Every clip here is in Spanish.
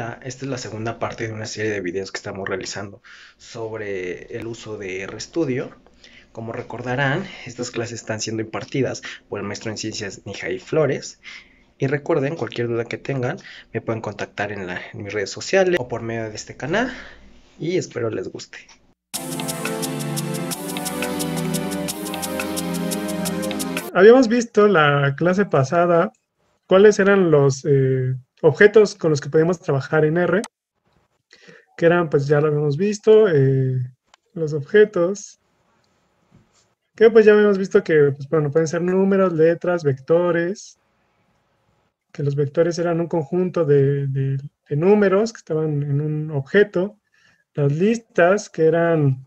Hola, esta es la segunda parte de una serie de videos que estamos realizando sobre el uso de RStudio. Como recordarán, estas clases están siendo impartidas por el maestro en ciencias Nihai Flores. Y recuerden, cualquier duda que tengan, me pueden contactar en mis redes sociales o por medio de este canal. Y espero les guste. Habíamos visto la clase pasada cuáles eran los objetos con los que podíamos trabajar en R, que eran, pues ya lo habíamos visto, los objetos, que pues ya habíamos visto que, pues bueno, pueden ser números, letras, vectores, que los vectores eran un conjunto de números que estaban en un objeto, las listas, que eran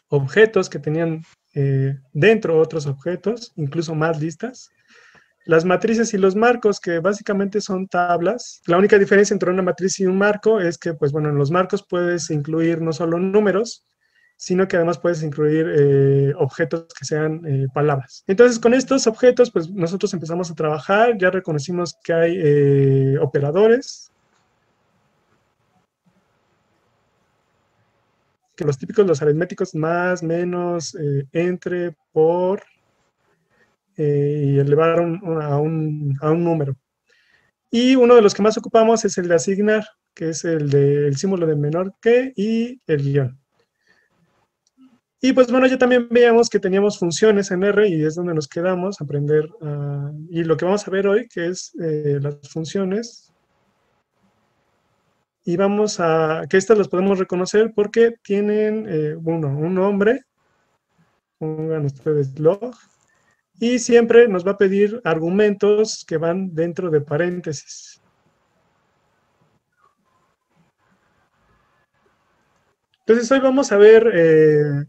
objetos que tenían dentro otros objetos, incluso más listas. Las matrices y los marcos, que básicamente son tablas. La única diferencia entre una matriz y un marco es que, pues bueno, en los marcos puedes incluir no solo números, sino que además puedes incluir objetos que sean palabras. Entonces, con estos objetos, pues nosotros empezamos a trabajar, ya reconocimos que hay operadores, que los típicos, los aritméticos, más, menos, entre, por, y elevar a un número. Y uno de los que más ocupamos es el de asignar, que es el del símbolo de menor que y el guión. Y pues bueno, ya también veíamos que teníamos funciones en R y es donde nos quedamos a aprender. Y lo que vamos a ver hoy, que es las funciones. Y vamos a, que estas las podemos reconocer porque tienen, un nombre, pongan ustedes log, y siempre nos va a pedir argumentos que van dentro de paréntesis. Entonces hoy vamos a ver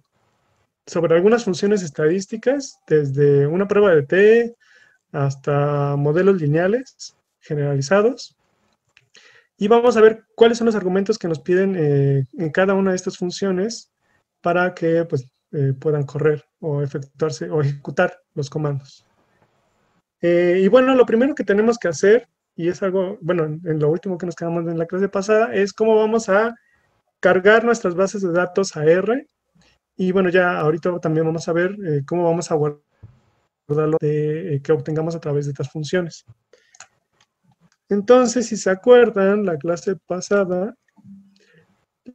sobre algunas funciones estadísticas, desde una prueba de T hasta modelos lineales generalizados. Y vamos a ver cuáles son los argumentos que nos piden en cada una de estas funciones para que pues, puedan correr o efectuarse o ejecutar los comandos. Y bueno, lo primero que tenemos que hacer, y es algo, bueno, en lo último que nos quedamos en la clase pasada, es cómo vamos a cargar nuestras bases de datos a R. Y bueno, ya ahorita también vamos a ver cómo vamos a guardar que obtengamos a través de estas funciones. Entonces, si se acuerdan, la clase pasada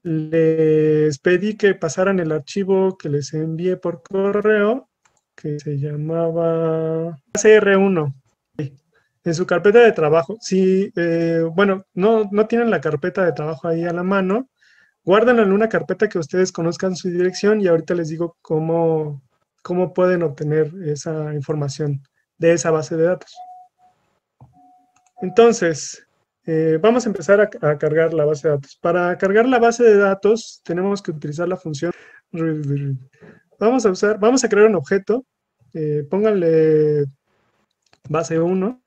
les pedí que pasaran el archivo que les envié por correo, que se llamaba CR1, en su carpeta de trabajo. Si, bueno, no tienen la carpeta de trabajo ahí a la mano, guárdenla en una carpeta que ustedes conozcan su dirección y ahorita les digo cómo pueden obtener esa información de esa base de datos. Entonces, vamos a empezar a cargar la base de datos. Para cargar la base de datos, tenemos que utilizar la función. Vamos a crear un objeto. Pónganle base 1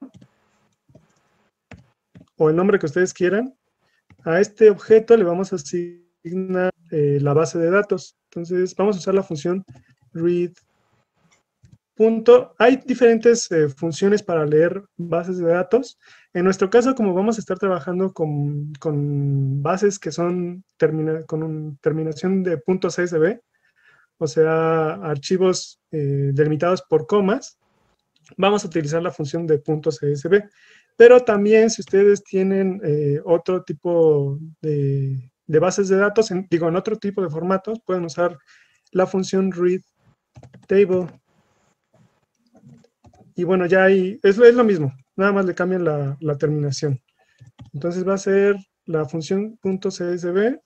o el nombre que ustedes quieran. A este objeto le vamos a asignar la base de datos. Entonces, vamos a usar la función read. Hay diferentes funciones para leer bases de datos. En nuestro caso, como vamos a estar trabajando con bases que son con terminación de .csv, o sea, archivos delimitados por comas, vamos a utilizar la función de .csv. Pero también si ustedes tienen otro tipo de bases de datos, en otro tipo de formatos, pueden usar la función read table. Y bueno, ya ahí es lo mismo, nada más le cambian la terminación. Entonces va a ser la función .csv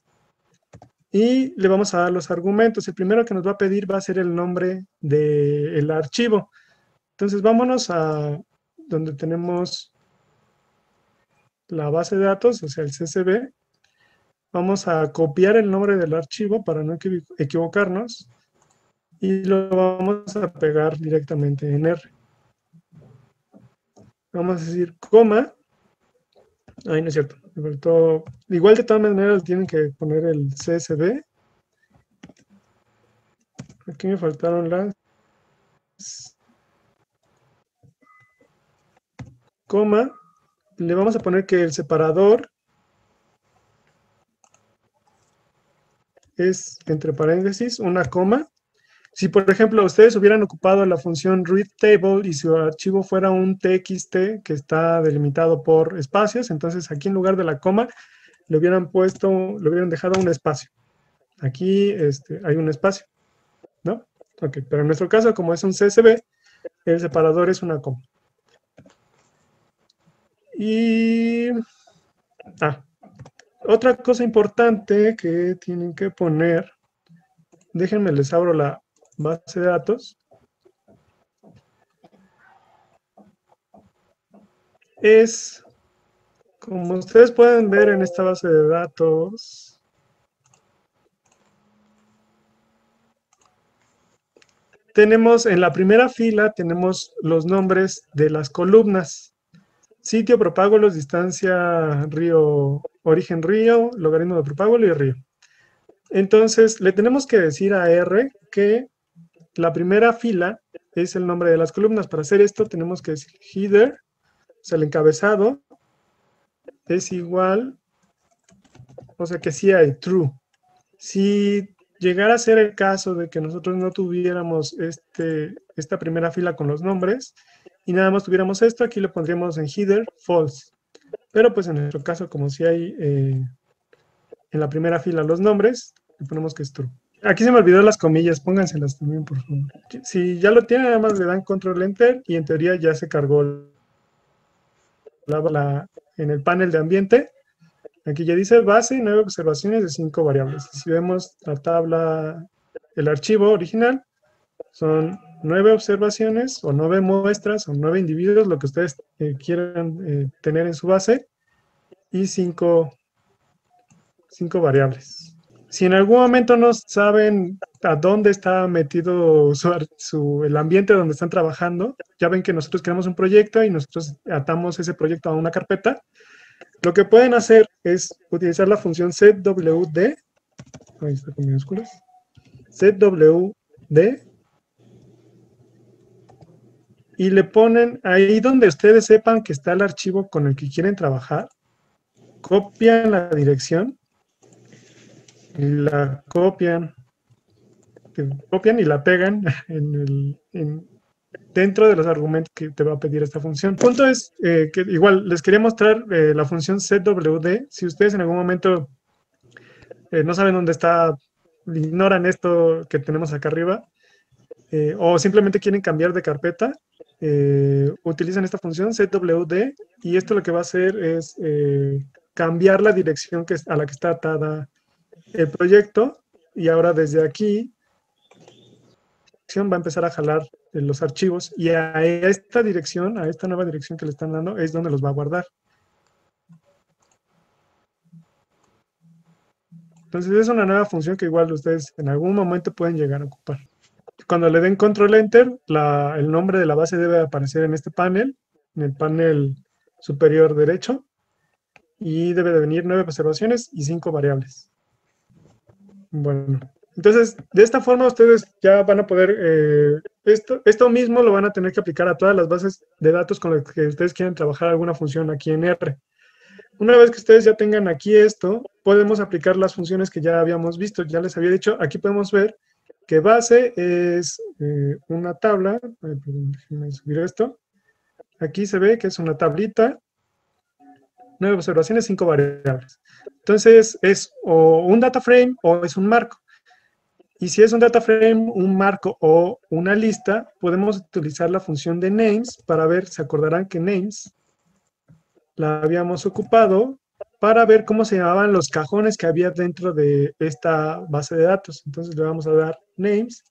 y le vamos a dar los argumentos. El primero que nos va a pedir va a ser el nombre del archivo. Entonces vámonos a donde tenemos la base de datos, o sea, el CSV. Vamos a copiar el nombre del archivo para no equivocarnos y lo vamos a pegar directamente en R. Vamos a decir coma. Ay, no es cierto. Me faltó. Igual de todas maneras tienen que poner el CSV. Aquí me faltaron las coma. Le vamos a poner que el separador es entre paréntesis una coma. Si, por ejemplo, ustedes hubieran ocupado la función readTable y su archivo fuera un txt que está delimitado por espacios, entonces aquí en lugar de la coma le hubieran puesto, le hubieran dejado un espacio. Aquí hay un espacio, ¿no? Ok, pero en nuestro caso, como es un CSV, el separador es una coma. Y otra cosa importante que tienen que poner, déjenme les abro la base de datos, es, como ustedes pueden ver en esta base de datos, tenemos en la primera fila, tenemos los nombres de las columnas. Sitio, propágulos, distancia, río, origen río, logaritmo de propágulo y río. Entonces, le tenemos que decir a R que la primera fila es el nombre de las columnas. Para hacer esto tenemos que decir header, o sea, el encabezado es igual, o sea que sí hay true. Si llegara a ser el caso de que nosotros no tuviéramos esta primera fila con los nombres y nada más tuviéramos esto, aquí le pondríamos en header false. Pero pues en nuestro caso, como si hay en la primera fila los nombres, le ponemos que es true. Aquí se me olvidó las comillas, pónganselas también, por favor. Si ya lo tienen, nada más le dan control enter y en teoría ya se cargó en el panel de ambiente. Aquí ya dice base, 9 observaciones de 5 variables. Si vemos la tabla, el archivo original, son 9 observaciones o 9 muestras o 9 individuos, lo que ustedes quieran tener en su base, y 5 variables. Si en algún momento no saben a dónde está metido el ambiente donde están trabajando, ya ven que nosotros creamos un proyecto y nosotros atamos ese proyecto a una carpeta. Lo que pueden hacer es utilizar la función setwd, ahí está con minúsculas, setwd, y le ponen ahí donde ustedes sepan que está el archivo con el que quieren trabajar, copian la dirección, la copian y la pegan dentro de los argumentos que te va a pedir esta función. El punto es que igual les quería mostrar la función setwd. Si ustedes en algún momento no saben dónde está, ignoran esto que tenemos acá arriba, o simplemente quieren cambiar de carpeta, utilizan esta función setwd y esto lo que va a hacer es cambiar la dirección a la que está atada el proyecto, y ahora desde aquí va a empezar a jalar los archivos y a esta dirección, a esta nueva dirección que le están dando, es donde los va a guardar. Entonces es una nueva función que igual ustedes en algún momento pueden llegar a ocupar. Cuando le den control enter, el nombre de la base debe aparecer en este panel, en el panel superior derecho, y debe de venir 9 observaciones y 5 variables. Bueno, entonces de esta forma ustedes ya van a poder, esto mismo lo van a tener que aplicar a todas las bases de datos con las que ustedes quieran trabajar alguna función aquí en R. Una vez que ustedes ya tengan aquí esto, podemos aplicar las funciones que ya habíamos visto. Ya les había dicho, aquí podemos ver que base es una tabla. Déjenme subir esto. Aquí se ve que es una tablita, 9 observaciones, 5 variables. Entonces es o un data frame o es un marco. Y si es un data frame, un marco o una lista, podemos utilizar la función de names para ver, se acordarán que names la habíamos ocupado para ver cómo se llamaban los cajones que había dentro de esta base de datos. Entonces le vamos a dar names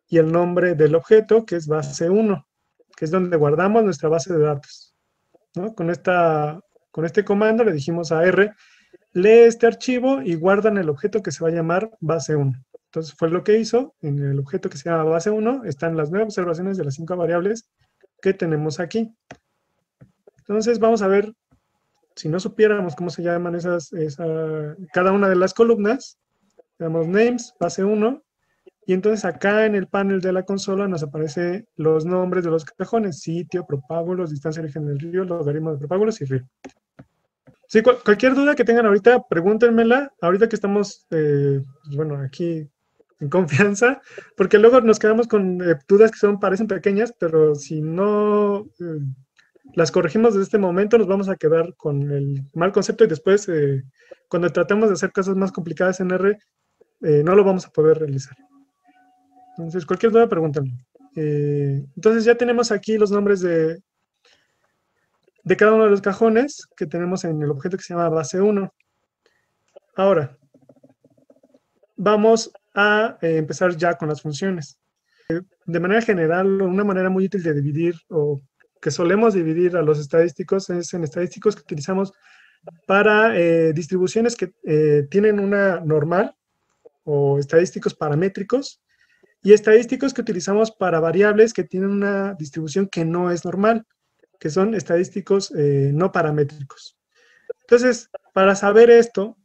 y el nombre del objeto, que es base 1, que es donde guardamos nuestra base de datos, ¿no? Con este comando le dijimos a R, lee este archivo y guardan el objeto que se va a llamar base 1. Entonces fue lo que hizo. En el objeto que se llama base 1 están las 9 observaciones de las 5 variables que tenemos aquí. Entonces vamos a ver, si no supiéramos cómo se llaman cada una de las columnas, le damos names, base 1, y entonces acá en el panel de la consola nos aparecen los nombres de los cajones: sitio, propágulos, distancia, origen del río, logaritmo de propágulos y río. Sí, cualquier duda que tengan ahorita, pregúntenmela. Ahorita que estamos, pues bueno, aquí en confianza, porque luego nos quedamos con dudas que parecen pequeñas, pero si no las corregimos desde este momento, nos vamos a quedar con el mal concepto y después, cuando tratemos de hacer cosas más complicadas en R, no lo vamos a poder realizar. Entonces, cualquier duda, pregúntenme. Entonces ya tenemos aquí los nombres de cada uno de los cajones que tenemos en el objeto que se llama base 1. Ahora, vamos a empezar ya con las funciones. De manera general, una manera muy útil de dividir o que solemos dividir a los estadísticos es en estadísticos que utilizamos para distribuciones que tienen una normal o estadísticos paramétricos y estadísticos que utilizamos para variables que tienen una distribución que no es normal, que son estadísticos no paramétricos. Entonces, para saber esto,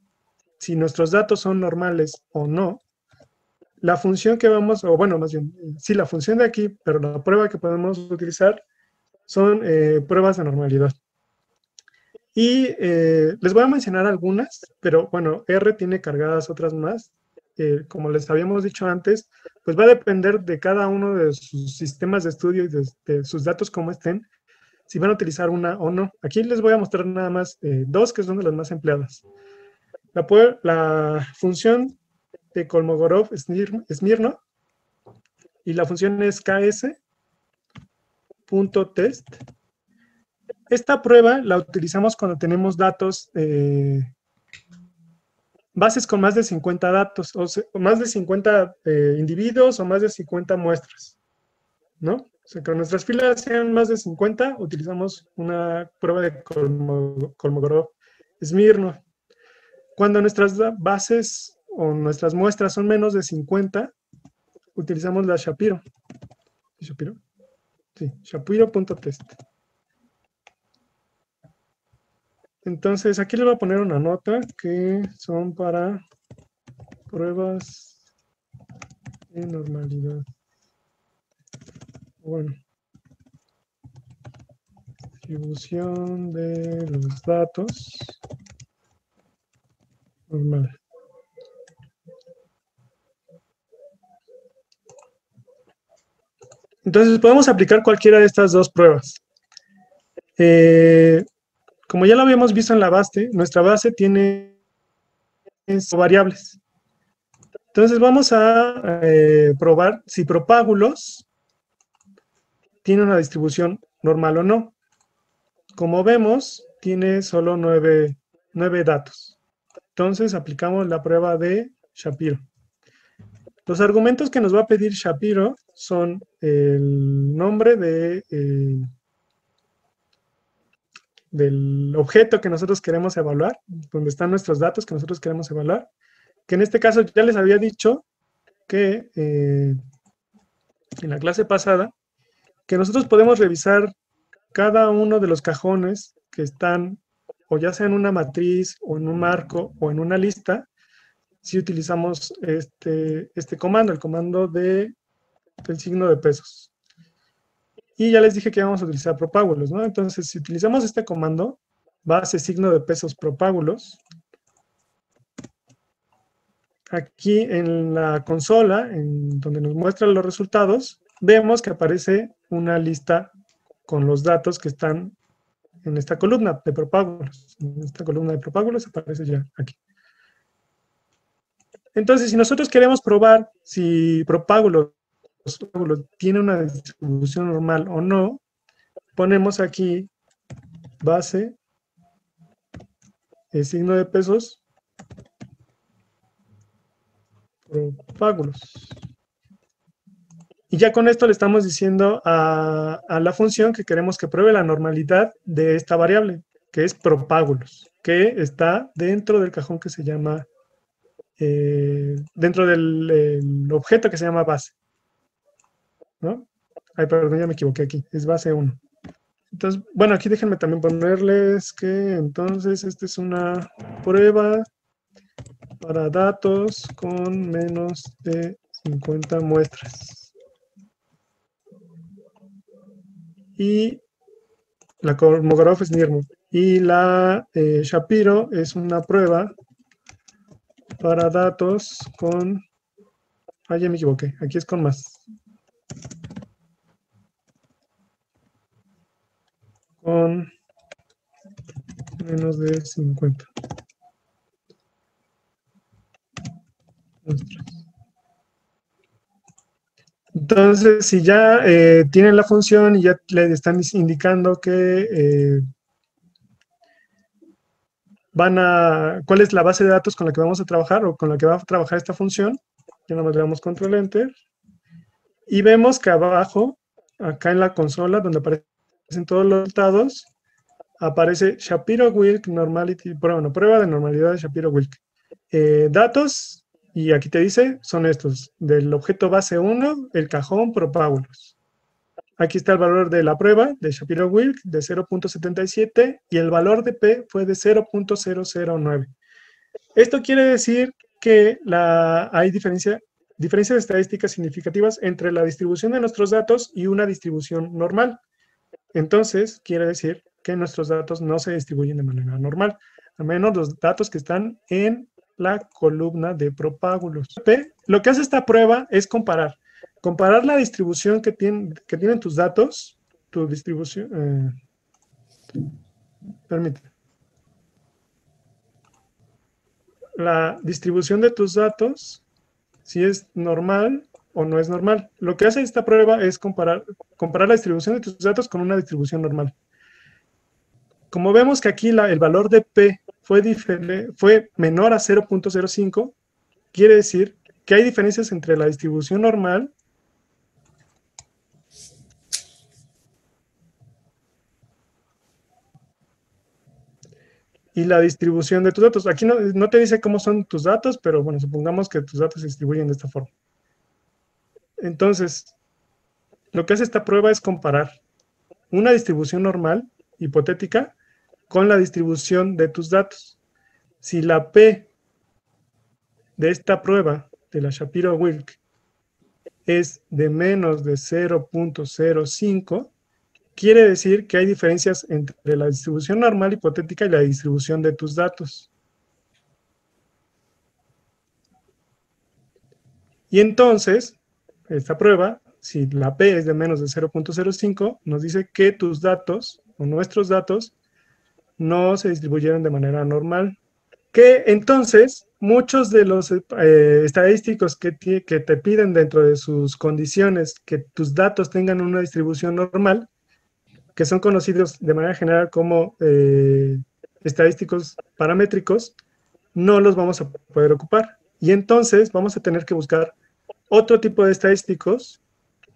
si nuestros datos son normales o no, la función que vamos, o bueno, más bien, sí, la función de aquí, pero la prueba que podemos utilizar son pruebas de normalidad. Y les voy a mencionar algunas, pero bueno, R tiene cargadas otras más. Como les habíamos dicho antes, pues va a depender de cada uno de sus sistemas de estudio y de sus datos como estén, si van a utilizar una o no. Aquí les voy a mostrar nada más dos que son de las más empleadas. La función de Kolmogorov-Smirnov y la función es ks.test. Esta prueba la utilizamos cuando tenemos datos, bases con más de 50 datos, o más de 50 individuos o más de 50 muestras, ¿no? O sea, que nuestras filas sean más de 50, utilizamos una prueba de Kolmogorov-Smirnov. Cuando nuestras bases o nuestras muestras son menos de 50, utilizamos la Shapiro. ¿Shapiro? Sí, Shapiro.test. Entonces, aquí les voy a poner una nota que son para pruebas de normalidad. Bueno, distribución de los datos normal. Entonces, podemos aplicar cualquiera de estas dos pruebas. Como ya lo habíamos visto en la base, nuestra base tiene variables. Entonces, vamos a probar si propágulos tiene una distribución normal o no. Como vemos, tiene solo 9 datos. Entonces, aplicamos la prueba de Shapiro. Los argumentos que nos va a pedir Shapiro son el nombre del objeto que nosotros queremos evaluar, donde están nuestros datos que nosotros queremos evaluar, que en este caso ya les había dicho que en la clase pasada, que nosotros podemos revisar cada uno de los cajones que están o ya sea en una matriz o en un marco o en una lista, si utilizamos este comando, el comando del signo de pesos. Y ya les dije que vamos a utilizar propágulos, ¿no? Entonces, si utilizamos este comando, base signo de pesos propágulos, aquí en la consola, en donde nos muestran los resultados, vemos que aparece una lista con los datos que están en esta columna de propágulos. En esta columna de propágulos aparece ya aquí. Entonces, si nosotros queremos probar si propágulos tiene una distribución normal o no, ponemos aquí base, el signo de pesos, propágulos. Y ya con esto le estamos diciendo a la función que queremos que pruebe la normalidad de esta variable, que es propágulos, que está dentro del cajón que se llama, dentro del objeto que se llama base, ¿no? Ay, perdón, ya me equivoqué aquí, es base 1. Entonces, bueno, aquí déjenme también ponerles que entonces esta es una prueba para datos con menos de 50 muestras. Y la Kolmogorov-Smirnov. Y la Shapiro es una prueba para datos con... Ah, ya me equivoqué. Aquí es con más. Con menos de 50 muestras. Entonces, si ya tienen la función y ya le están indicando que cuál es la base de datos con la que vamos a trabajar o con la que va a trabajar esta función, ya nada más le damos control enter y vemos que abajo, acá en la consola donde aparecen todos los resultados, aparece Shapiro-Wilk Normality, bueno, prueba de normalidad de Shapiro-Wilk. Datos, y aquí te dice, son estos, del objeto base 1, el cajón propábulos. Aquí está el valor de la prueba de Shapiro-Wilk de 0.77 y el valor de P fue de 0.009. Esto quiere decir que hay diferencias estadísticas significativas entre la distribución de nuestros datos y una distribución normal. Entonces, quiere decir que nuestros datos no se distribuyen de manera normal, a menos los datos que están en la columna de propágulos. Lo que hace esta prueba es comparar la distribución que tienen tus datos, tu distribución, permíteme, la distribución de tus datos, si es normal o no es normal. Lo que hace esta prueba es comparar la distribución de tus datos con una distribución normal. Como vemos que aquí el valor de P fue menor a 0.05, quiere decir que hay diferencias entre la distribución normal y la distribución de tus datos. Aquí no te dice cómo son tus datos, pero bueno, supongamos que tus datos se distribuyen de esta forma. Entonces, lo que hace esta prueba es comparar una distribución normal, hipotética, con la distribución de tus datos. Si la P de esta prueba, de la Shapiro-Wilk, es de menos de 0.05, quiere decir que hay diferencias entre la distribución normal hipotética y la distribución de tus datos. Y entonces, esta prueba, si la P es de menos de 0.05, nos dice que tus datos o nuestros datos no se distribuyeron de manera normal. Que entonces muchos de los estadísticos que te piden dentro de sus condiciones que tus datos tengan una distribución normal, que son conocidos de manera general como estadísticos paramétricos, no los vamos a poder ocupar. Y entonces vamos a tener que buscar otro tipo de estadísticos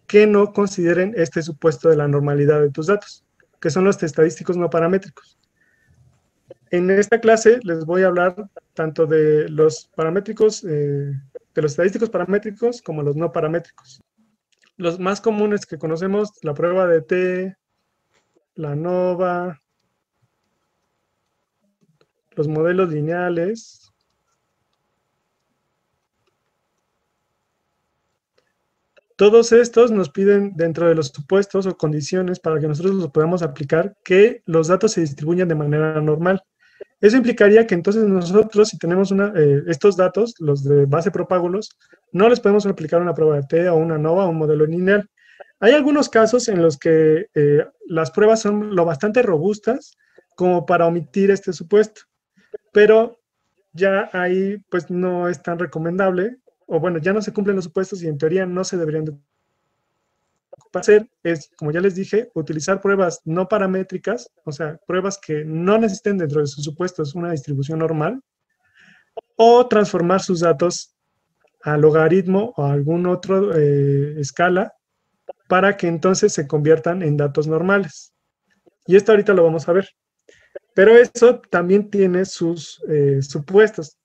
que no consideren este supuesto de la normalidad de tus datos, que son los estadísticos no paramétricos. En esta clase les voy a hablar tanto de los paramétricos, de los estadísticos paramétricos como los no paramétricos. Los más comunes que conocemos, la prueba de T, la ANOVA, los modelos lineales. Todos estos nos piden dentro de los supuestos o condiciones para que nosotros los podamos aplicar que los datos se distribuyan de manera normal. Eso implicaría que entonces nosotros, si tenemos estos datos, los de base propágulos, no les podemos aplicar una prueba de T o una ANOVA o un modelo lineal. Hay algunos casos en los que las pruebas son lo bastante robustas como para omitir este supuesto, pero ya ahí pues no es tan recomendable, o bueno, ya no se cumplen los supuestos y en teoría no se deberían de hacer es, como ya les dije, utilizar pruebas no paramétricas, o sea, pruebas que no necesiten dentro de sus supuestos una distribución normal, o transformar sus datos a logaritmo o a algún otro escala para que entonces se conviertan en datos normales. Y esto ahorita lo vamos a ver. Pero eso también tiene sus supuestos.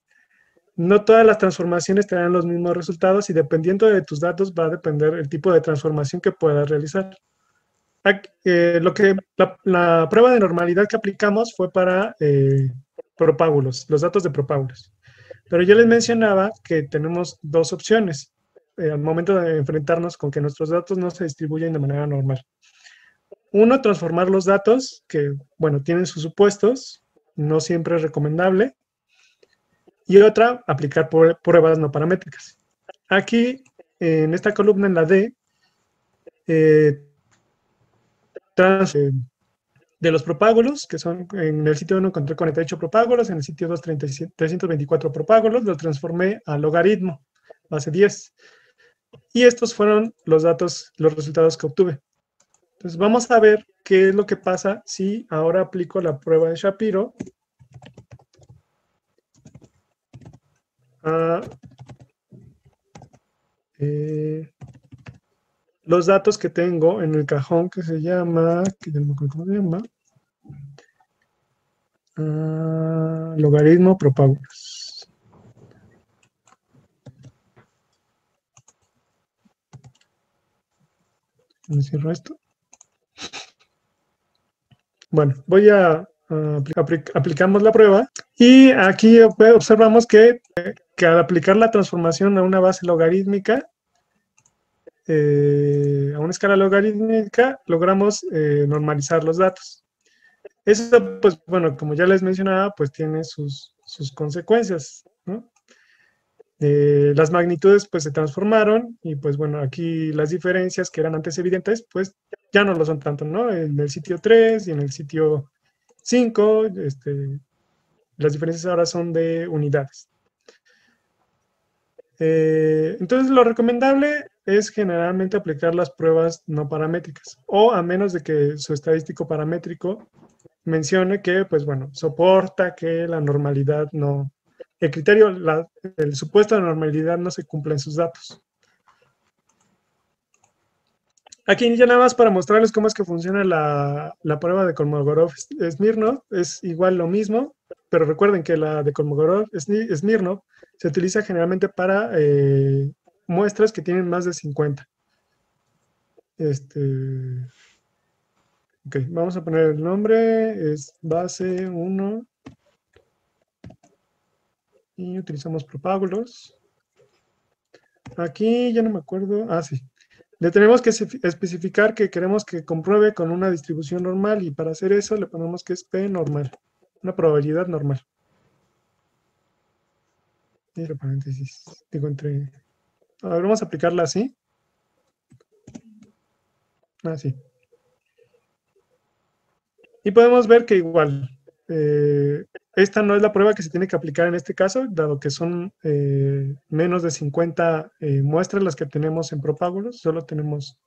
No todas las transformaciones te dan los mismos resultados y dependiendo de tus datos va a depender el tipo de transformación que puedas realizar. La prueba de normalidad que aplicamos fue para propágulos, los datos de propágulos. Pero yo les mencionaba que tenemos dos opciones al momento de enfrentarnos con que nuestros datos no se distribuyen de manera normal. Uno, transformar los datos, que, bueno, tienen sus supuestos, no siempre es recomendable. Y otra, aplicar pruebas no paramétricas. Aquí, en esta columna, en la D, eh, de los propágulos, que son, en el sitio 1 encontré 48 propágulos, en el sitio 2 324 propágulos, lo transformé a logaritmo, base 10. Y estos fueron los datos, los resultados que obtuve. Entonces vamos a ver qué es lo que pasa si ahora aplico la prueba de Shapiro a los datos que tengo en el cajón que se llama, que ya no me acuerdo cómo se llama, logaritmo propágulos. ¿Me cierro esto? Bueno, voy a aplicamos la prueba y aquí observamos que al aplicar la transformación a una base logarítmica, a una escala logarítmica, logramos normalizar los datos. Eso, pues, bueno, como ya les mencionaba, pues tiene sus consecuencias, ¿no? Las magnitudes, pues, se transformaron y, pues, bueno, aquí las diferencias que eran antes evidentes, pues, ya no lo son tanto, ¿no? En el sitio 3 y en el sitio 5, las diferencias ahora son de unidades. Entonces, lo recomendable es generalmente aplicar las pruebas no paramétricas, o a menos de que su estadístico paramétrico mencione que, pues bueno, soporta que la normalidad no, el criterio, el supuesto de normalidad no se cumple en sus datos. Aquí ya nada más para mostrarles cómo es que funciona la prueba de Kolmogorov-Smirnov, es igual lo mismo, pero recuerden que la de Kolmogorov-Smirnov se utiliza generalmente para muestras que tienen más de 50. Ok, vamos a poner el nombre, es base 1 y utilizamos propágulos. Aquí ya no me acuerdo, sí. Le tenemos que especificar que queremos que compruebe con una distribución normal y para hacer eso le ponemos que es P normal, una probabilidad normal. Y entre paréntesis, digo entre... A ver, vamos a aplicarla así. Así. Y podemos ver que igual, esta no es la prueba que se tiene que aplicar en este caso, dado que son menos de 50 muestras las que tenemos en propágulos, solo tenemos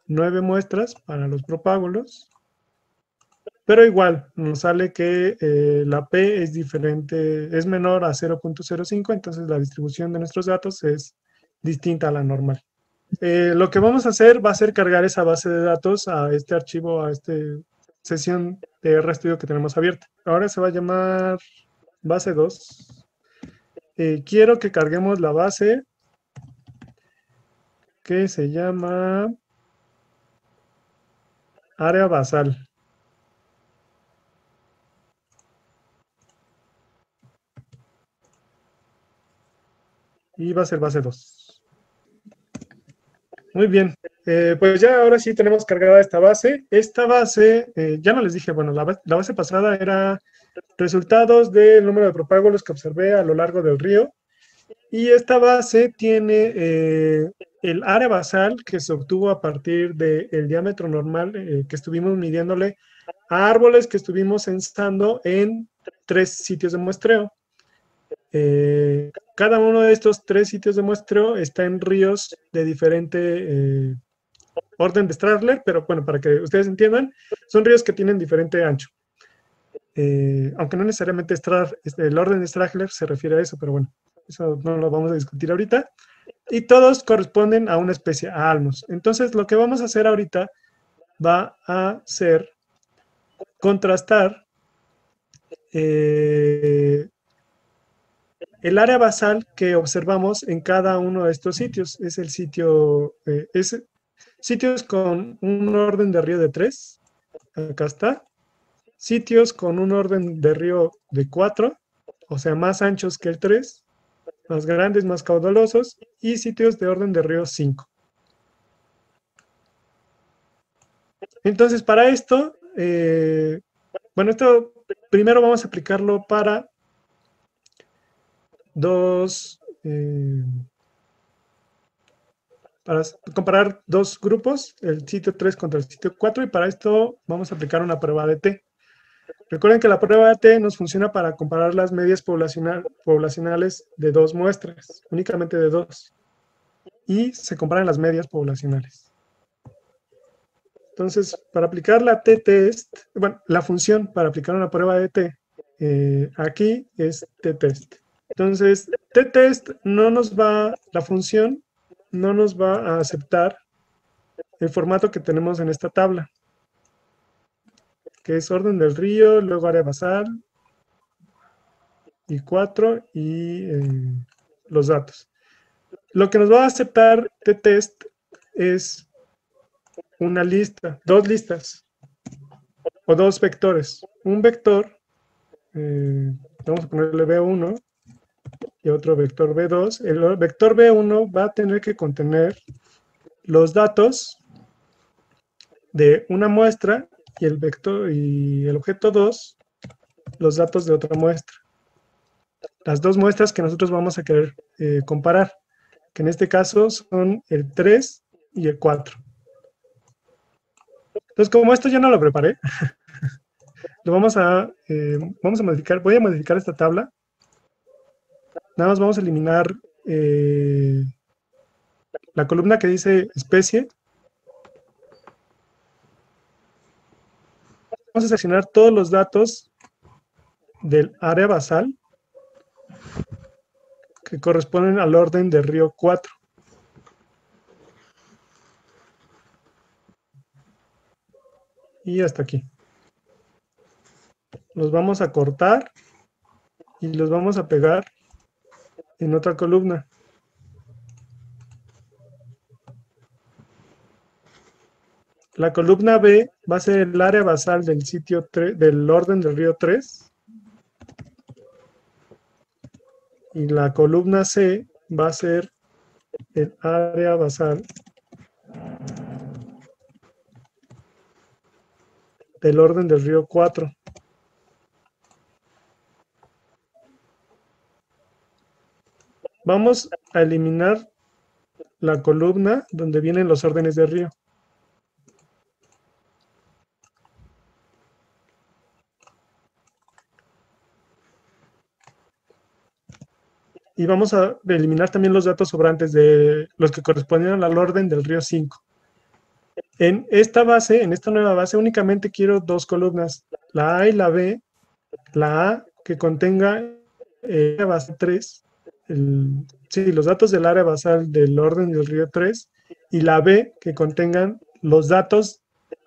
9 muestras para los propágulos. Pero igual, nos sale que la P es diferente, es menor a 0.05, entonces la distribución de nuestros datos es distinta a la normal. Lo que vamos a hacer va a ser cargar esa base de datos a este archivo, a esta sesión de RStudio que tenemos abierta. Ahora se va a llamar base 2. Quiero que carguemos la base que se llama área basal. Y va a ser base 2. Muy bien. Pues ya ahora sí tenemos cargada esta base. Esta base, ya no les dije, bueno, la base pasada era resultados del número de propágulos que observé a lo largo del río. Y esta base tiene el área basal que se obtuvo a partir del diámetro normal que estuvimos midiéndole a árboles que estuvimos censando en 3 sitios de muestreo. Cada uno de estos 3 sitios de muestreo está en ríos de diferente orden de Strahler, pero bueno, para que ustedes entiendan, son ríos que tienen diferente ancho. Aunque no necesariamente el orden de Strahler se refiere a eso, pero bueno, eso no lo vamos a discutir ahorita. Y todos corresponden a una especie, a almos. Entonces, lo que vamos a hacer ahorita va a ser contrastar el área basal que observamos en cada uno de estos sitios. Es el sitio, sitios con un orden de río de 3. Acá está. Sitios con un orden de río de 4, o sea, más anchos que el 3, más grandes, más caudalosos, y sitios de orden de río 5. Entonces, para esto, bueno, esto primero vamos a aplicarlo para para comparar dos grupos, el sitio 3 contra el sitio 4, y para esto vamos a aplicar una prueba de T. Recuerden que la prueba de T nos funciona para comparar las medias poblacionales de dos muestras, únicamente de dos, y se comparan las medias poblacionales. Entonces, para aplicar la t-test, bueno, la función para aplicar una prueba de T, aquí es t-test. Entonces, t-test no nos va, la función no nos va a aceptar el formato que tenemos en esta tabla, que es orden del río, luego área basal, y 4, y los datos. Lo que nos va a aceptar t-test es una lista, dos listas, o dos vectores. Un vector, vamos a ponerle B1, y otro vector B2. El vector B1 va a tener que contener los datos de una muestra y el vector y el objeto 2 los datos de otra muestra. Las dos muestras que nosotros vamos a querer comparar, que en este caso son el 3 y el 4. Entonces, como esto ya no lo preparé, lo vamos a modificar. Voy a modificar esta tabla. Nada más vamos a eliminar la columna que dice especie. Vamos a seleccionar todos los datos del área basal que corresponden al orden del río 4. Y hasta aquí. Los vamos a cortar y los vamos a pegar en otra columna. La columna B va a ser el área basal del sitio 3, del orden del río 3. Y la columna C va a ser el área basal del orden del río 4. Vamos a eliminar la columna donde vienen los órdenes de río. Y vamos a eliminar también los datos sobrantes de los que correspondían al orden del río 5. En esta base, en esta nueva base, únicamente quiero dos columnas, la A y la B. La A que contenga el área basal 3, los datos del área basal del orden del río 3, y la B que contengan los datos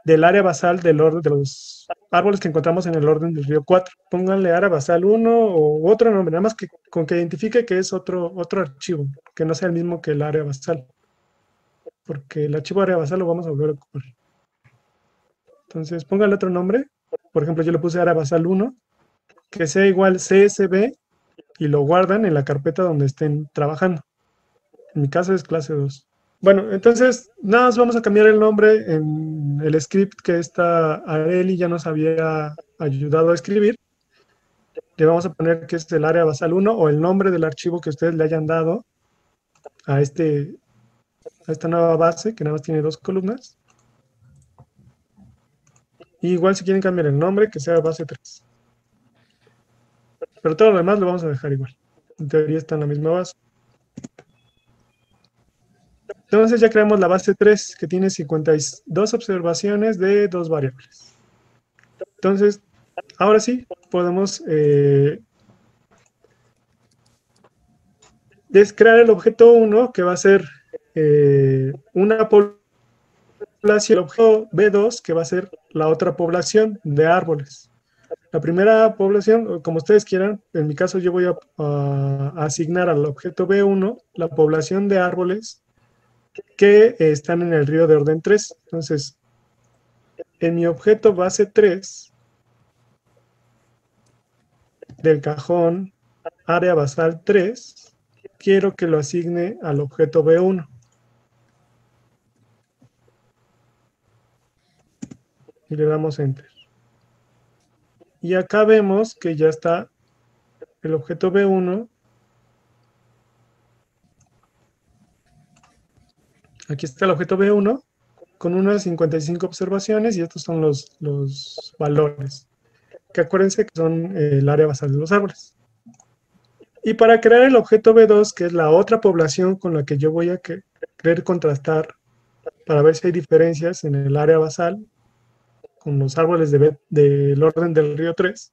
del área basal del orden de los árboles que encontramos en el orden del río 4. Pónganle área basal 1 o otro nombre, nada más que con que identifique que es otro archivo, que no sea el mismo que el área basal, porque el archivo área basal lo vamos a volver a ocupar. Entonces, pónganle otro nombre. Por ejemplo, yo le puse área basal 1, que sea igual CSV, y lo guardan en la carpeta donde estén trabajando. En mi caso es clase 2. Bueno, entonces nada más vamos a cambiar el nombre en el script que esta Areli ya nos había ayudado a escribir. Le vamos a poner que es el área basal 1 o el nombre del archivo que ustedes le hayan dado a esta nueva base que nada más tiene dos columnas. Y igual si quieren cambiar el nombre, que sea base 3. Pero todo lo demás lo vamos a dejar igual. En teoría está en la misma base. Entonces ya creamos la base 3, que tiene 52 observaciones de dos variables. Entonces, ahora sí, podemos crear el objeto 1, que va a ser una población, el objeto B2, que va a ser la otra población de árboles. La primera población, como ustedes quieran, en mi caso yo voy a asignar al objeto B1 la población de árboles que están en el río de orden 3. Entonces, en mi objeto base 3 del cajón área basal 3, quiero que lo asigne al objeto B1. y le damos Enter. Y acá vemos que ya está el objeto B1. Aquí está el objeto B1 con unas 55 observaciones y estos son los valores, que acuérdense que son el área basal de los árboles. Y para crear el objeto B2, que es la otra población con la que yo voy a querer contrastar para ver si hay diferencias en el área basal con los árboles del orden del río 3,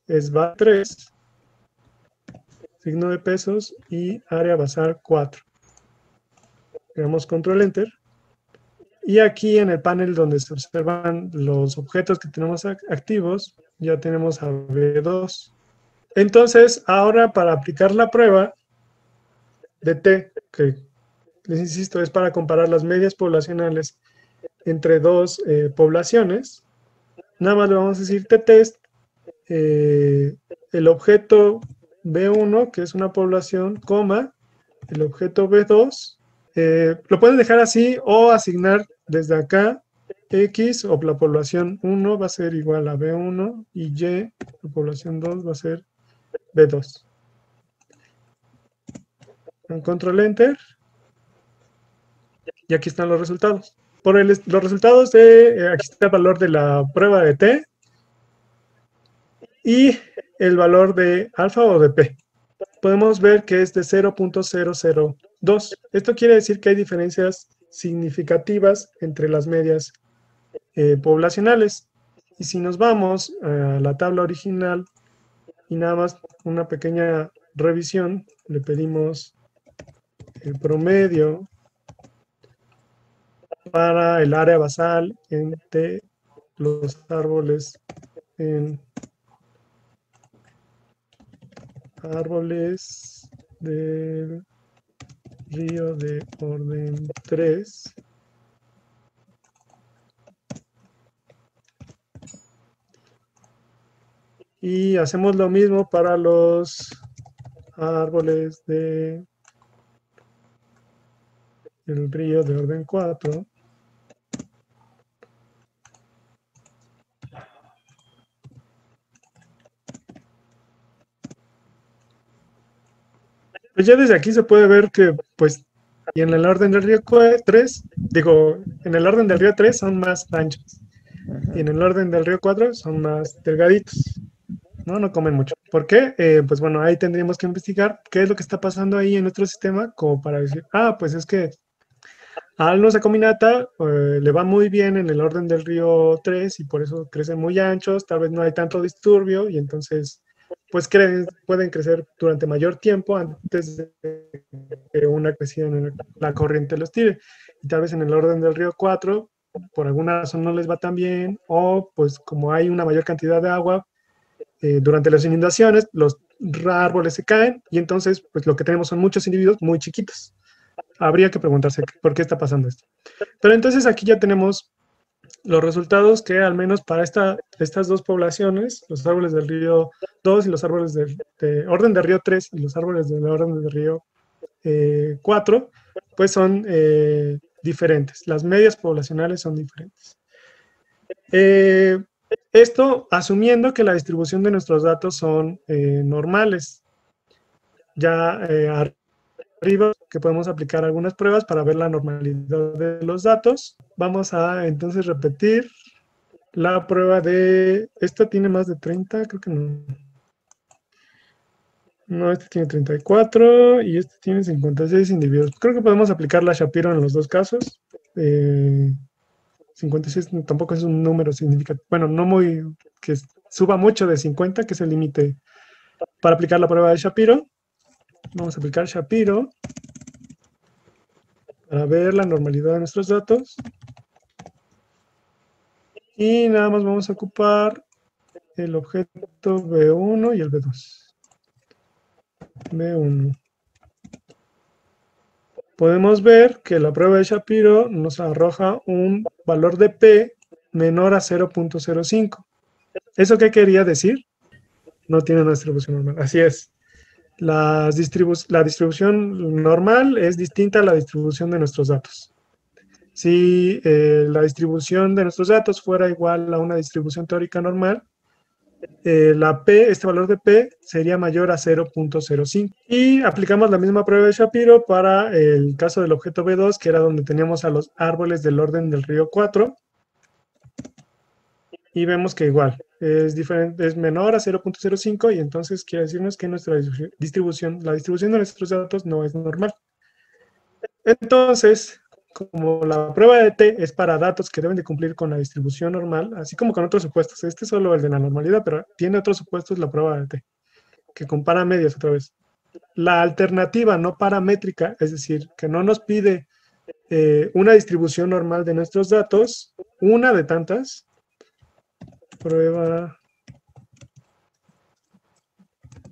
es BA3, signo de pesos y área basal 4. Le damos control enter. Y aquí en el panel donde se observan los objetos que tenemos activos, ya tenemos a B2. Entonces, ahora para aplicar la prueba de T, que les insisto, es para comparar las medias poblacionales entre dos poblaciones, nada más le vamos a decir t-test, el objeto B1, que es una población, coma, el objeto B2, lo pueden dejar así o asignar desde acá X o la población 1 va a ser igual a B1 y Y, la población 2 va a ser B2. En control enter y aquí están los resultados. Los resultados aquí está el valor de la prueba de T y el valor de alfa o de P. Podemos ver que es de 0.002. Esto quiere decir que hay diferencias significativas entre las medias poblacionales. Y si nos vamos a la tabla original y nada más una pequeña revisión, le pedimos el promedio para el área basal entre los árboles en árboles del río de orden 3. Y hacemos lo mismo para los árboles del río de orden 4. Pues ya desde aquí se puede ver que, pues, y en el orden del río 3, en el orden del río 3 son más anchos. Y en el orden del río 4 son más delgaditos. No comen mucho. ¿Por qué? Pues bueno, ahí tendríamos que investigar qué es lo que está pasando ahí en nuestro sistema, como para decir, pues es que a Alnos Acuminata le va muy bien en el orden del río 3 y por eso crecen muy anchos, tal vez no hay tanto disturbio y entonces pues pueden crecer durante mayor tiempo antes de que una crecida en la corriente los tire. Y tal vez en el orden del río 4, por alguna razón no les va tan bien, o pues como hay una mayor cantidad de agua, durante las inundaciones los árboles se caen y entonces pues lo que tenemos son muchos individuos muy chiquitos. Habría que preguntarse por qué está pasando esto. Pero entonces aquí ya tenemos los resultados que al menos para estas dos poblaciones, los árboles del río 2 y los árboles de orden del río 3 y los árboles del orden del río 4, pues son diferentes. Las medias poblacionales son diferentes. Esto asumiendo que la distribución de nuestros datos son normales. Ya arriba que podemos aplicar algunas pruebas para ver la normalidad de los datos. Vamos a entonces repetir la prueba de... Esta tiene más de 30, creo que no. No, este tiene 34 y este tiene 56 individuos. Creo que podemos aplicar la Shapiro en los dos casos. 56 tampoco es un número significativo. Bueno, no muy... que suba mucho de 50, que es el límite para aplicar la prueba de Shapiro. Vamos a aplicar Shapiro para ver la normalidad de nuestros datos. Y nada más vamos a ocupar el objeto B1 y el B2. B1. Podemos ver que la prueba de Shapiro nos arroja un valor de P menor a 0.05. ¿Eso qué quería decir? No tiene una distribución normal. Así es. La distribución normal es distinta a la distribución de nuestros datos. si la distribución de nuestros datos fuera igual a una distribución teórica normal, la P, este valor de P sería mayor a 0.05. Y aplicamos la misma prueba de Shapiro para el caso del objeto B2, que era donde teníamos a los árboles del orden del río 4. Y vemos que igual es diferente, es menor a 0.05 y entonces quiere decirnos que nuestra distribución, la distribución de nuestros datos no es normal. Entonces, como la prueba de T es para datos que deben de cumplir con la distribución normal, así como con otros supuestos, este es solo el de la normalidad, pero tiene otros supuestos la prueba de T, que compara medias otra vez. La alternativa no paramétrica, es decir, que no nos pide una distribución normal de nuestros datos, una de tantas, prueba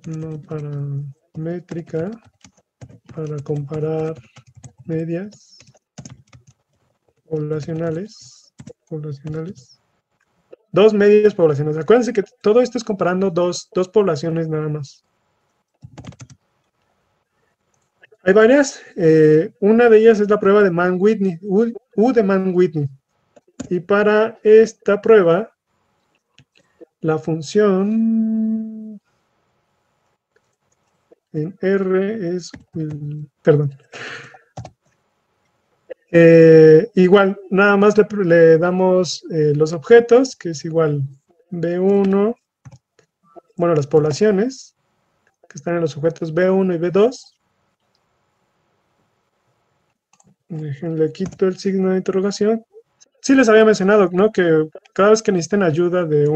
no paramétrica para comparar medias poblacionales. Dos medias poblacionales. Acuérdense que todo esto es comparando dos poblaciones nada más. Hay varias. Una de ellas es la prueba de Mann-Whitney, U de Mann-Whitney. Y para esta prueba, la función en R es, perdón. Igual, nada más le damos los objetos, que es igual B1, bueno, las poblaciones, que están en los sujetos B1 y B2. Le quito el signo de interrogación. Sí les había mencionado, ¿no? Que cada vez que necesiten ayuda de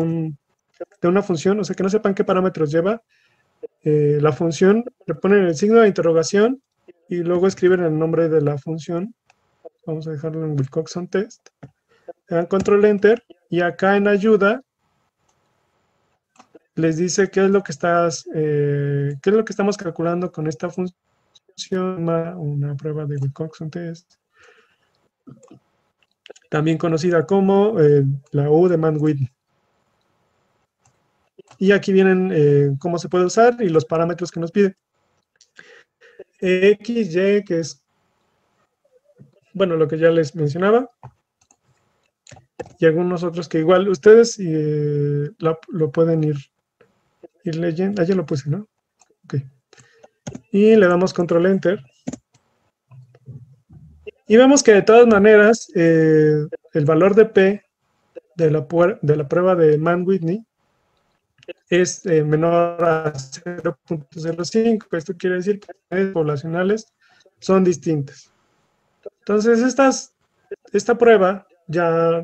una función, o sea, que no sepan qué parámetros lleva, la función, le ponen el signo de interrogación y luego escriben el nombre de la función. Vamos a dejarlo en Wilcoxon Test. Le dan control enter y acá en ayuda les dice qué es lo que estamos calculando con esta función, una prueba de Wilcoxon Test, también conocida como la U de Mann-Whitney. Y aquí vienen cómo se puede usar y los parámetros que nos pide. X, Y, que es, bueno, lo que ya les mencionaba. Y algunos otros que igual ustedes lo pueden ir leyendo. Ah, ya lo puse, ¿no? Ok. Y le damos control enter. Y vemos que de todas maneras, el valor de P de la prueba de Mann-Whitney es menor a 0.05. Esto quiere decir que las medias poblacionales son distintas. Entonces, esta prueba ya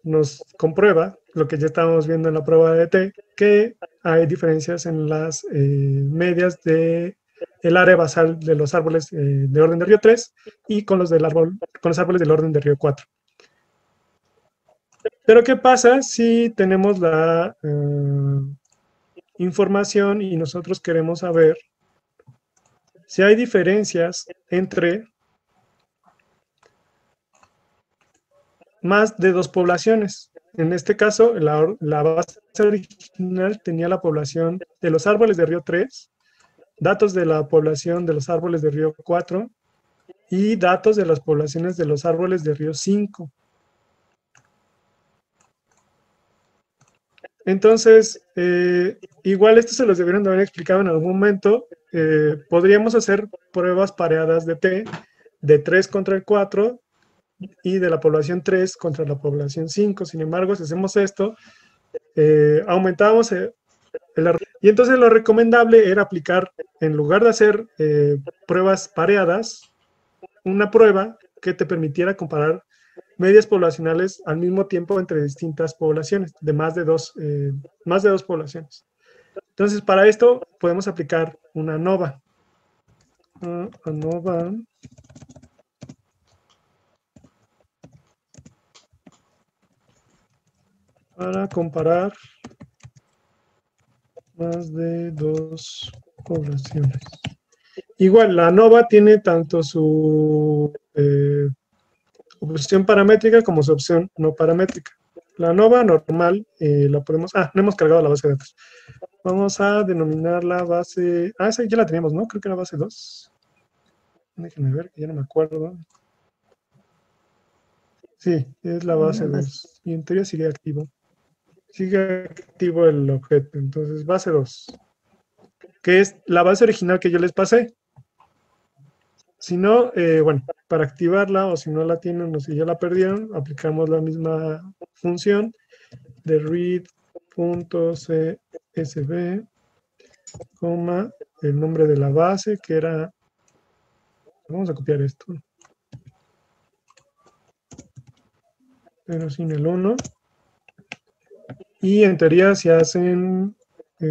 nos comprueba lo que ya estábamos viendo en la prueba de T, que hay diferencias en las medias de el área basal de los árboles de orden de río 3 y con los árboles del orden de río 4. Pero ¿qué pasa si tenemos la información y nosotros queremos saber si hay diferencias entre más de dos poblaciones? En este caso, la base original tenía la población de los árboles de río 3, datos de la población de los árboles de río 4 y datos de las poblaciones de los árboles de río 5. Entonces, igual esto se los debieron de haber explicado en algún momento. Podríamos hacer pruebas pareadas de T, de 3 contra el 4 y de la población 3 contra la población 5. Sin embargo, si hacemos esto, aumentábamos el error. Y entonces lo recomendable era aplicar, en lugar de hacer pruebas pareadas, una prueba que te permitiera comparar medias poblacionales al mismo tiempo entre distintas poblaciones, de más de dos poblaciones. Entonces, para esto podemos aplicar una ANOVA. ANOVA para comparar más de dos poblaciones. Igual, la ANOVA tiene tanto su opción paramétrica como su opción no paramétrica. La ANOVA normal la podemos... no hemos cargado la base de datos. Vamos a denominar la base... esa ya la teníamos, ¿no? Creo que era base 2. Déjenme ver, que ya no me acuerdo. Sí, es la base 2. Y en teoría sigue activo. Sigue activo el objeto. Entonces, base 2, que es la base original que yo les pasé. Si no, bueno, para activarla o si no la tienen o si ya la perdieron, aplicamos la misma función de read.csv, coma, el nombre de la base que era, vamos a copiar esto, pero sin el 1. Y en teoría si hacen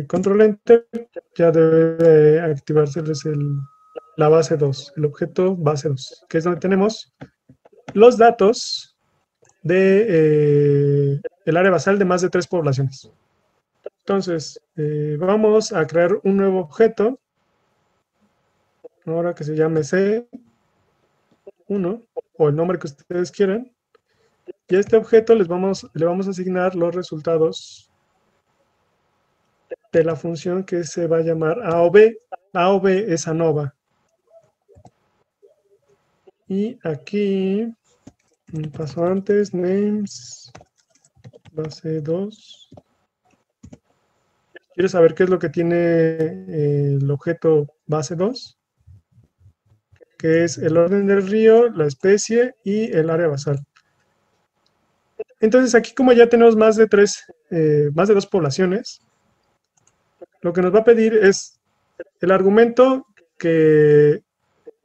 control enter, ya debe de activárseles la base 2, el objeto base 2, que es donde tenemos los datos de el área basal de más de 3 poblaciones. Entonces, vamos a crear un nuevo objeto, ahora que se llame C1, o el nombre que ustedes quieran, y a este objeto le vamos a asignar los resultados de la función que se va a llamar A o B. A o B es ANOVA. Y aquí, un paso antes, names, base 2. ¿Quieres saber qué es lo que tiene el objeto base 2? Que es el orden del río, la especie y el área basal. Entonces aquí como ya tenemos más de 2 poblaciones, lo que nos va a pedir es el argumento que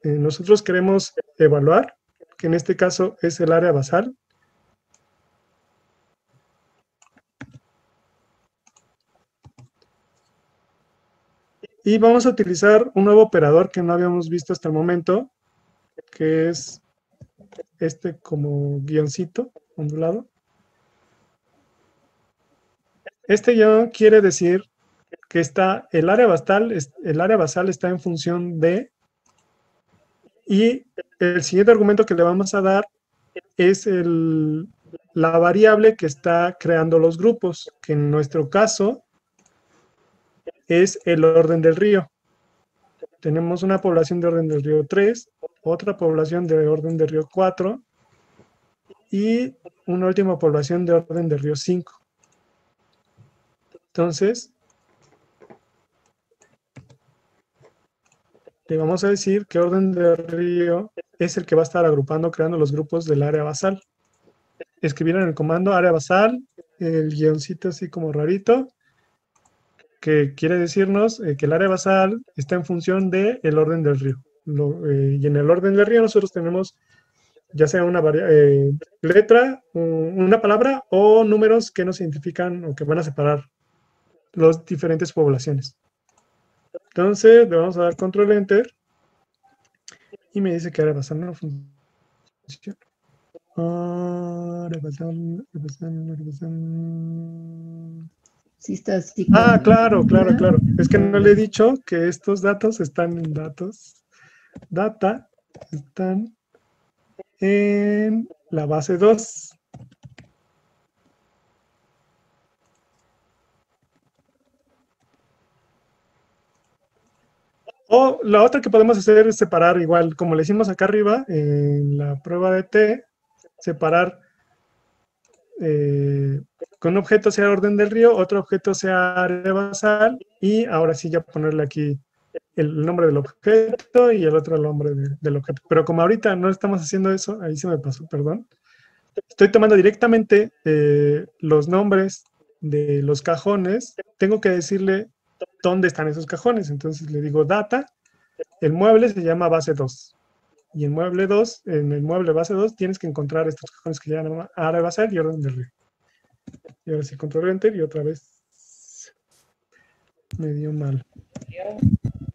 nosotros queremos evaluar, que en este caso es el área basal. Y vamos a utilizar un nuevo operador que no habíamos visto hasta el momento, que es este como guioncito ondulado. Este guión quiere decir que el área basal está en función de, y el siguiente argumento que le vamos a dar es la variable que está creando los grupos, que en nuestro caso es el orden del río. Tenemos una población de orden del río 3, otra población de orden del río 4 y una última población de orden del río 5. Entonces, le vamos a decir que orden del río es el que va a estar agrupando, creando los grupos del área basal. Escribieron el comando área basal, el guioncito así como rarito, que quiere decirnos que el área basal está en función del orden del río. Y en el orden del río nosotros tenemos ya sea una letra, una palabra o números que nos identifican o que van a separar las diferentes poblaciones. Entonces le vamos a dar control enter y me dice que área basal no funciona. Área basal. Sí está así Claro. Es que no le he dicho que estos datos están en data, están en la base 2. O la otra que podemos hacer es separar igual, como le hicimos acá arriba, en la prueba de T, separar que un objeto sea orden del río, otro objeto sea área basal, y ahora sí ya ponerle aquí el nombre del objeto y el otro el nombre del objeto. Pero como ahorita no estamos haciendo eso, ahí se me pasó, perdón. Estoy tomando directamente los nombres de los cajones. Tengo que decirle dónde están esos cajones. Entonces le digo data, el mueble se llama base 2. Y en el mueble base 2 tienes que encontrar estos cajones que llaman área basal y orden del río. Y ahora sí, control enter y otra vez me dio mal.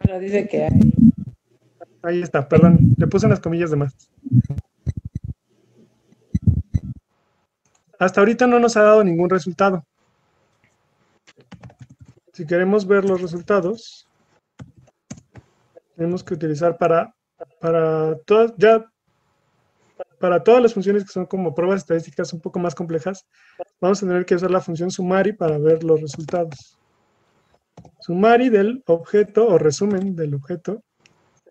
Bueno, dice que hay. Ahí está, perdón, le puse unas comillas de más. Hasta ahorita no nos ha dado ningún resultado. Si queremos ver los resultados, tenemos que utilizar para todas las funciones que son como pruebas estadísticas un poco más complejas, vamos a tener que usar la función summary para ver los resultados. Summary del objeto o resumen del objeto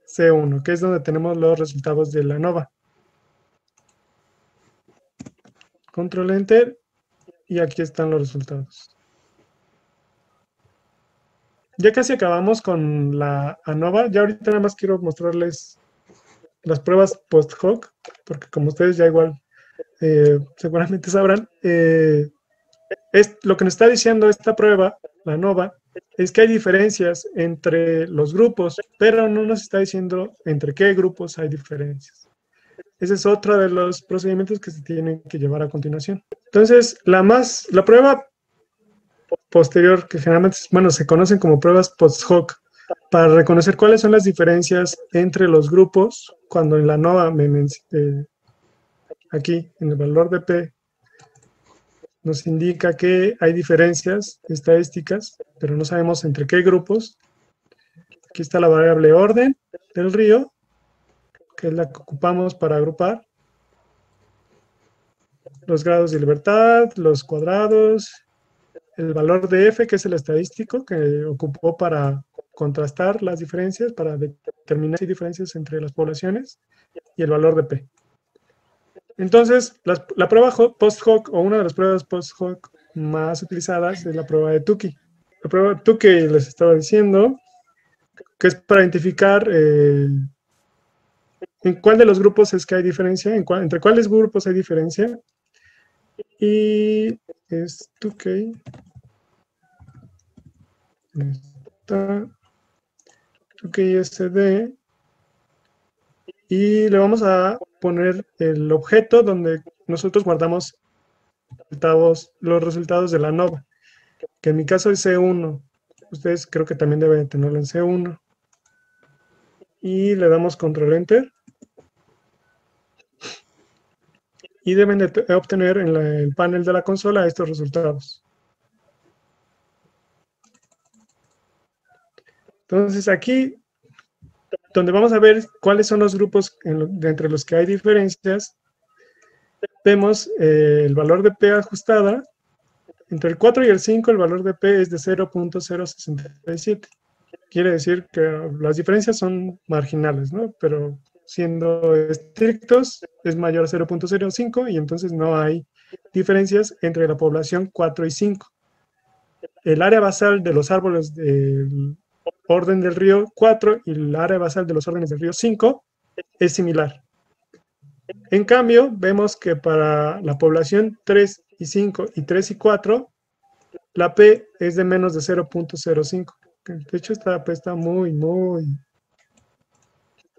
C1, que es donde tenemos los resultados de la ANOVA. Control Enter, y aquí están los resultados. Ya casi acabamos con la ANOVA. Ya ahorita nada más quiero mostrarles las pruebas post-hoc, porque como ustedes ya igual seguramente sabrán, es, lo que nos está diciendo esta prueba, la ANOVA, es que hay diferencias entre los grupos, pero no nos está diciendo entre qué grupos hay diferencias. Ese es otro de los procedimientos que se tienen que llevar a continuación. Entonces, la prueba posterior, que generalmente, bueno, se conocen como pruebas post-hoc, para reconocer cuáles son las diferencias entre los grupos, cuando en la ANOVA, aquí, en el valor de P, nos indica que hay diferencias estadísticas, pero no sabemos entre qué grupos. Aquí está la variable orden del río, que es la que ocupamos para agrupar. Los grados de libertad, los cuadrados, el valor de F, que es el estadístico, que ocupó para contrastar las diferencias, para determinar si hay diferencias entre las poblaciones, y el valor de P. Entonces, la prueba post-hoc, o una de las pruebas post-hoc más utilizadas, es la prueba de Tukey. La prueba de Tukey les estaba diciendo que es para identificar en cuál de los grupos es que hay diferencia, entre cuáles grupos hay diferencia. Y es Tukey. Está Tukey SD. Y le vamos a poner el objeto donde nosotros guardamos los resultados de la ANOVA, que en mi caso es C1. Ustedes creo que también deben tenerlo en C1. Y le damos Control Enter. Y deben de obtener en el panel de la consola estos resultados. Entonces aquí, donde vamos a ver cuáles son los grupos entre los que hay diferencias, vemos el valor de P ajustada. Entre el 4 y el 5 el valor de P es de 0.067. Quiere decir que las diferencias son marginales, ¿no? Pero siendo estrictos es mayor a 0.05 y entonces no hay diferencias entre la población 4 y 5. El área basal de los árboles del orden del río 4 y el área basal de los órdenes del río 5 es similar. En cambio, vemos que para la población 3 y 5 y 3 y 4, la P es de menos de 0.05. De hecho, esta P está muy, muy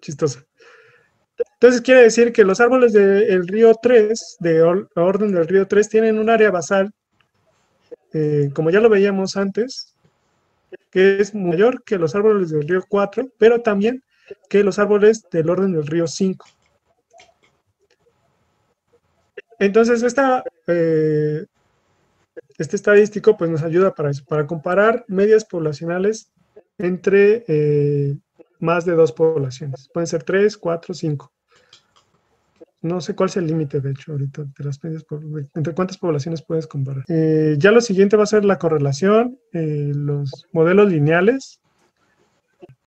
chistosa. Entonces, quiere decir que los árboles del río 3, de orden del río 3, tienen un área basal, como ya lo veíamos antes, que es mayor que los árboles del río 4, pero también que los árboles del orden del río 5. Entonces, este estadístico pues, nos ayuda para eso, para comparar medias poblacionales entre más de 2 poblaciones. Pueden ser 3, 4, 5. No sé cuál es el límite, de hecho, ahorita de las medias, entre cuántas poblaciones puedes comparar. Ya lo siguiente va a ser la correlación, los modelos lineales.